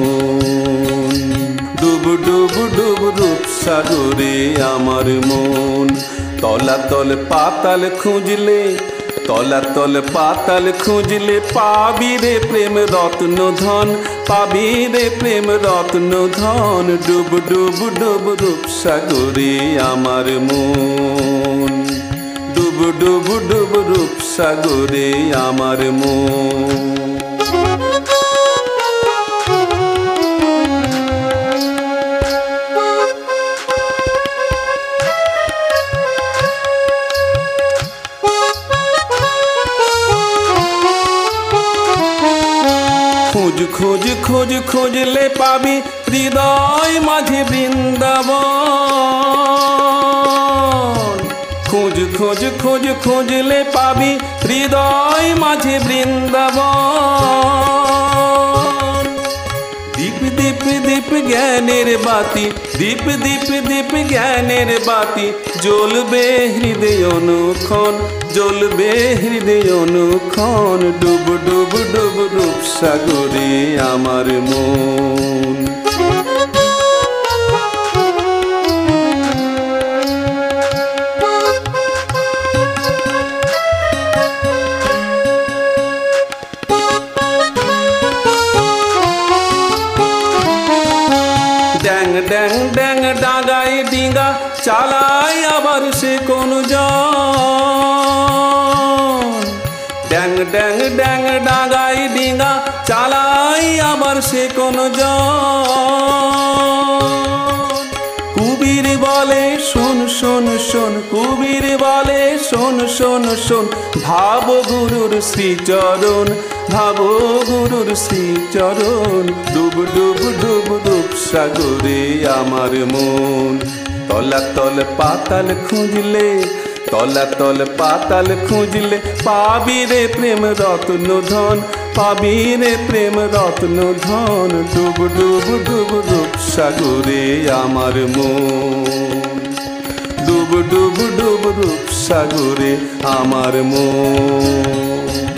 মন। ডুব ডুব ডুব রূপ সাগরে আমার মন। তলাতল পাতাল খুঁজলে, তলাতল পাতাল খুঁজলে পাবি রে প্রেম রত্ন ধন, পাবি রে প্রেম রত্ন ধন। ডুব ডুব ডুব রূপ সাগরে আমার মন। ডুব ডুব ডুব রূপ সাগরে আমার মন। খোঁজ খোঁজ খোঁজ খুঁজলে পাবি হৃদয় মাঝে বৃন্দাবন। খোঁজ খোঁজ খোঁজ খুঁজলে পাবি হৃদয় মাঝে বৃন্দাবন। দীপ দীপ দীপ জ্ঞানের বাতি, দীপ দীপ দীপ জ্ঞানের বাতি জ্বলবে হৃদয় অনুক্ষণ, জ্বলবে হৃদয় অনুক্ষণ। ডুব ডুব ডুব রূপ সাগরে আমার মন। ড্যাং ড্যাং ড্যাং ডাঙায় ডিঙ্গা চালায় আবার সে কোন জন। ড্যাং ড্যাং ড্যাং ডাঙায় ডিঙ্গা চালায় আবার সে কোন জন। কুবির বলে শোন শোন শোন, কুবির বলে শোন শোন শোন। ভাব গুরুর শ্রীচরণ, ভাব গুরুর শ্রীচরণ। ডুব ডুব ডুব রূপ সাগরে আমার মন। তলাতল পাতাল খুঁজলে, তলাতল পাতাল খুঁজলে পাবি রে প্রেম রত্ন ধন, পাবি রে প্রেম রত্ন ধন। ডুব ডুব ডুব রূপ সাগরে আমার মন। ডুব ডুব ডুব রূপ সাগরে আমার মন।